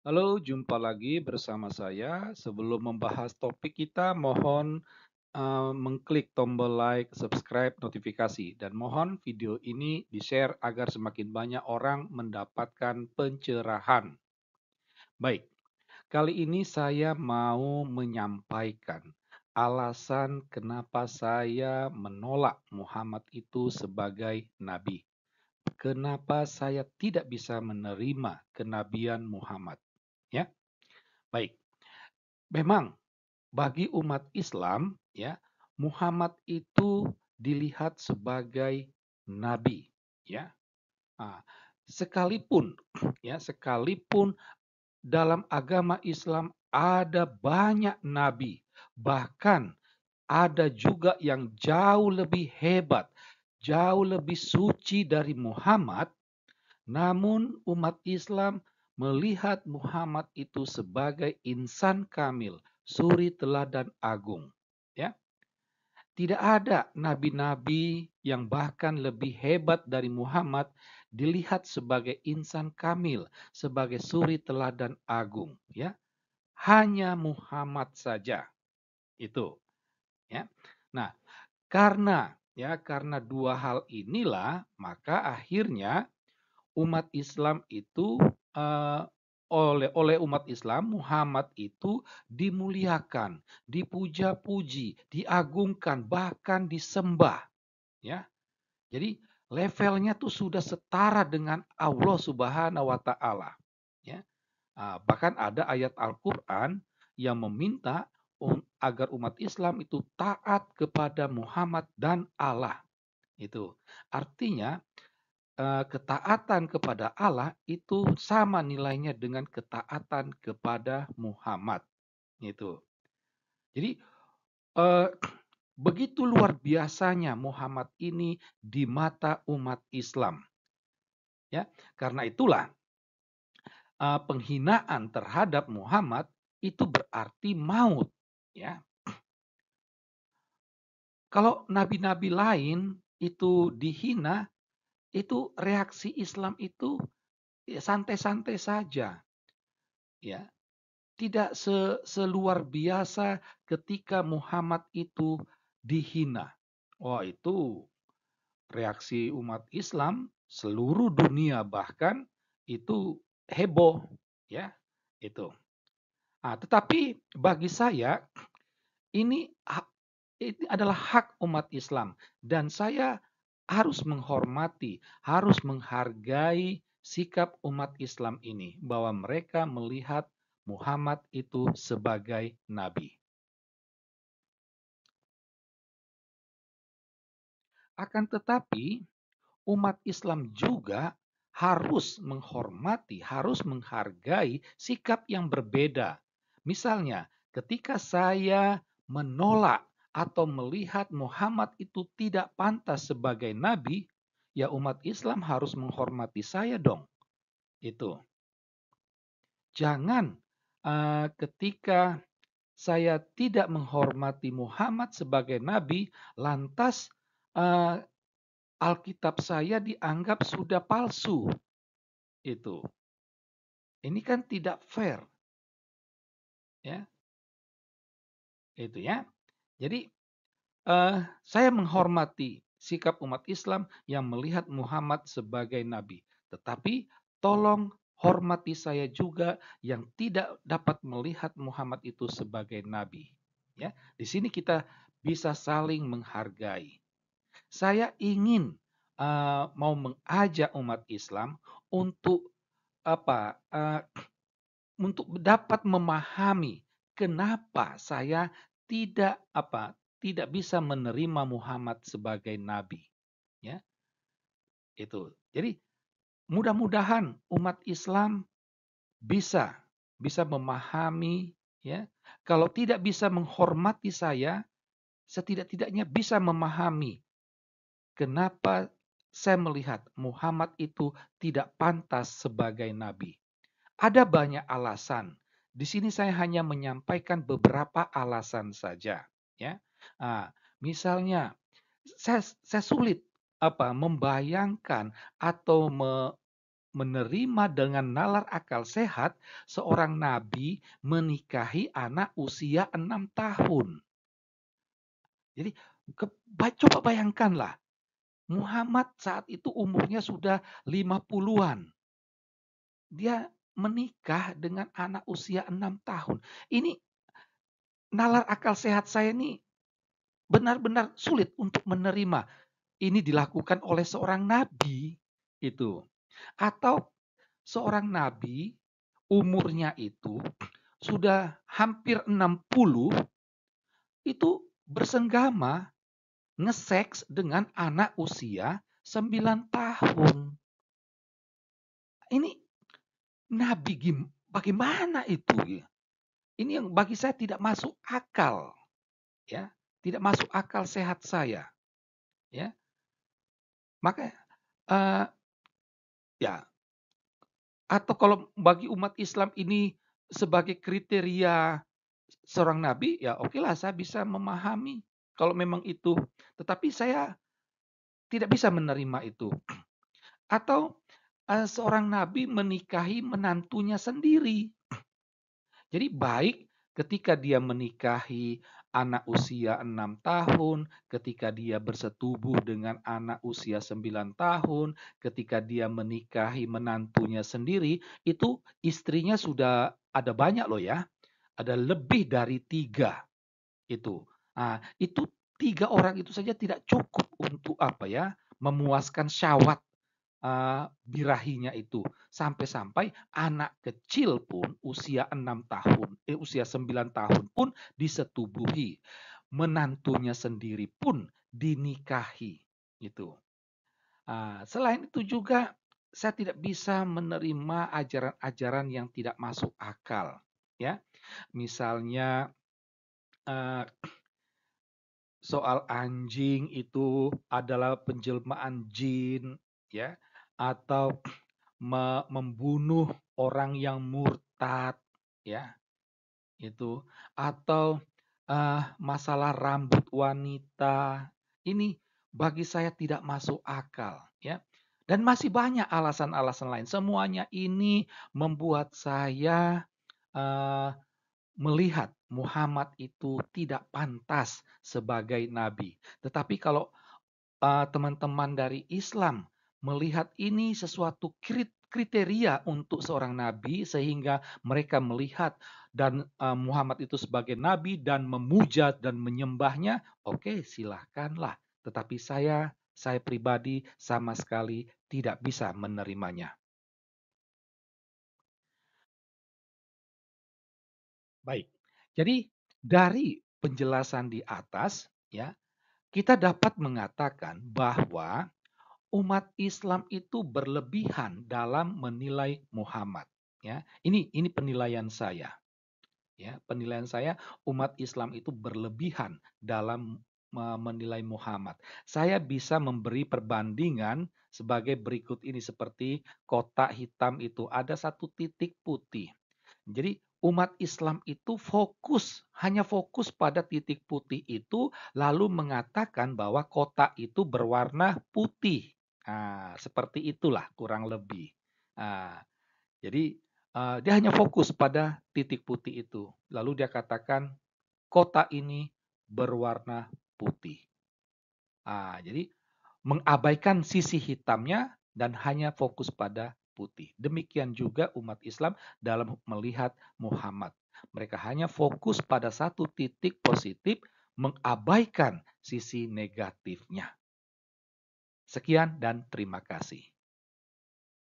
Halo, jumpa lagi bersama saya. Sebelum membahas topik kita, mohon mengklik tombol like, subscribe, notifikasi, dan mohon video ini di-share agar semakin banyak orang mendapatkan pencerahan. Baik, kali ini saya mau menyampaikan alasan kenapa saya menolak Muhammad itu sebagai nabi. Kenapa saya tidak bisa menerima kenabian Muhammad, ya? Baik. Memang bagi umat Islam ya, Muhammad itu dilihat sebagai nabi ya. Ah, sekalipun sekalipun dalam agama Islam ada banyak nabi, bahkan ada juga yang jauh lebih hebat, jauh lebih suci dari Muhammad, namun umat Islam melihat Muhammad itu sebagai insan kamil, suri teladan agung. Ya, tidak ada nabi-nabi yang bahkan lebih hebat dari Muhammad dilihat sebagai insan kamil, sebagai suri teladan agung. Ya, hanya Muhammad saja itu. Ya, nah karena dua hal inilah maka akhirnya umat Islam itu eh, oleh umat Islam Muhammad itu dimuliakan, dipuja-puji, diagungkan, bahkan disembah, ya. Jadi levelnya tuh sudah setara dengan Allah Subhanahu wa taala, ya. Bahkan ada ayat Al-Qur'an yang meminta agar umat Islam itu taat kepada Muhammad dan Allah. Itu. Artinya ketaatan kepada Allah itu sama nilainya dengan ketaatan kepada Muhammad. Itu. Jadi eh, begitu luar biasanya Muhammad ini di mata umat Islam. Ya, karena itulah penghinaan terhadap Muhammad itu berarti maut. Ya, kalau nabi-nabi lain itu dihina, itu reaksi Islam itu ya santai-santai saja. Ya, tidak seluar biasa ketika Muhammad itu dihina. Wah, itu reaksi umat Islam seluruh dunia bahkan itu heboh ya, itu. Tetapi bagi saya ini adalah hak umat Islam dan saya harus menghormati, harus menghargai sikap umat Islam ini bahwa mereka melihat Muhammad itu sebagai nabi. Akan tetapi umat Islam juga harus menghormati, harus menghargai sikap yang berbeda. Misalnya, ketika saya menolak atau melihat Muhammad itu tidak pantas sebagai nabi, ya umat Islam harus menghormati saya dong. Itu. Jangan ketika saya tidak menghormati Muhammad sebagai nabi, lantas eh, Alkitab saya dianggap sudah palsu. Itu. Ini kan tidak fair, ya. Itu ya. Jadi saya menghormati sikap umat Islam yang melihat Muhammad sebagai nabi. Tetapi tolong hormati saya juga yang tidak dapat melihat Muhammad itu sebagai nabi. Ya, di sini kita bisa saling menghargai. Saya ingin mau mengajak umat Islam untuk apa? Untuk dapat memahami kenapa saya tidak bisa menerima Muhammad sebagai nabi, ya. Itu. Jadi mudah-mudahan umat Islam bisa bisa memahami, ya. Kalau tidak bisa menghormati saya, setidak-tidaknya bisa memahami kenapa saya melihat Muhammad itu tidak pantas sebagai nabi. Ada banyak alasan. Di sini saya hanya menyampaikan beberapa alasan saja, ya. Misalnya saya sulit membayangkan atau menerima dengan nalar akal sehat seorang nabi menikahi anak usia 6 tahun. Jadi coba bayangkanlah, Muhammad saat itu umurnya sudah 50-an. Dia menikah dengan anak usia 6 tahun. Ini nalar akal sehat saya ini benar-benar sulit untuk menerima. Ini dilakukan oleh seorang nabi itu. Atau seorang nabi umurnya itu sudah hampir 60 itu bersenggama ngeseks dengan anak usia 9 tahun. Ini nabi bagaimana itu? Ini yang bagi saya tidak masuk akal, ya. Tidak masuk akal sehat saya, ya. Maka ya, atau kalau bagi umat Islam ini sebagai kriteria seorang nabi, ya oke lah saya bisa memahami kalau memang itu. Tetapi saya tidak bisa menerima itu. Atau seorang nabi menikahi menantunya sendiri. Jadi baik ketika dia menikahi anak usia 6 tahun, ketika dia bersetubuh dengan anak usia 9 tahun, ketika dia menikahi menantunya sendiri, itu istrinya sudah ada banyak loh ya. Ada lebih dari 3 itu. Nah, itu 3 orang itu saja tidak cukup untuk apa ya, memuaskan syahwat birahinya itu. Sampai-sampai anak kecil pun usia 6 tahun, usia 9 tahun pun disetubuhi. Menantunya sendiri pun dinikahi. Itu. Selain itu juga saya tidak bisa menerima ajaran-ajaran yang tidak masuk akal. Ya, misalnya eh, soal anjing itu adalah penjelmaan jin, ya, atau membunuh orang yang murtad, ya, itu, atau masalah rambut wanita. Ini bagi saya tidak masuk akal, ya. Dan masih banyak alasan-alasan lain. Semuanya ini membuat saya eh, melihat Muhammad itu tidak pantas sebagai nabi. Tetapi kalau teman-teman dari Islam melihat ini sesuatu kriteria untuk seorang nabi sehingga mereka melihat dan Muhammad itu sebagai nabi dan memuja dan menyembahnya, oke, silahkanlah. Tetapi saya pribadi sama sekali tidak bisa menerimanya. Baik. Jadi dari penjelasan di atas, ya, kita dapat mengatakan bahwa umat Islam itu berlebihan dalam menilai Muhammad. Ya, ini penilaian saya. Ya, penilaian saya, umat Islam itu berlebihan dalam menilai Muhammad. Saya bisa memberi perbandingan sebagai berikut ini, seperti kotak hitam itu ada satu titik putih. Jadi umat Islam itu hanya fokus pada titik putih itu, lalu mengatakan bahwa kotak itu berwarna putih. Seperti itulah kurang lebih. Nah, jadi dia hanya fokus pada titik putih itu. Lalu dia katakan kotak ini berwarna putih. Jadi mengabaikan sisi hitamnya dan hanya fokus pada putih. Demikian juga umat Islam dalam melihat Muhammad. Mereka hanya fokus pada satu titik positif, mengabaikan sisi negatifnya. Sekian dan terima kasih.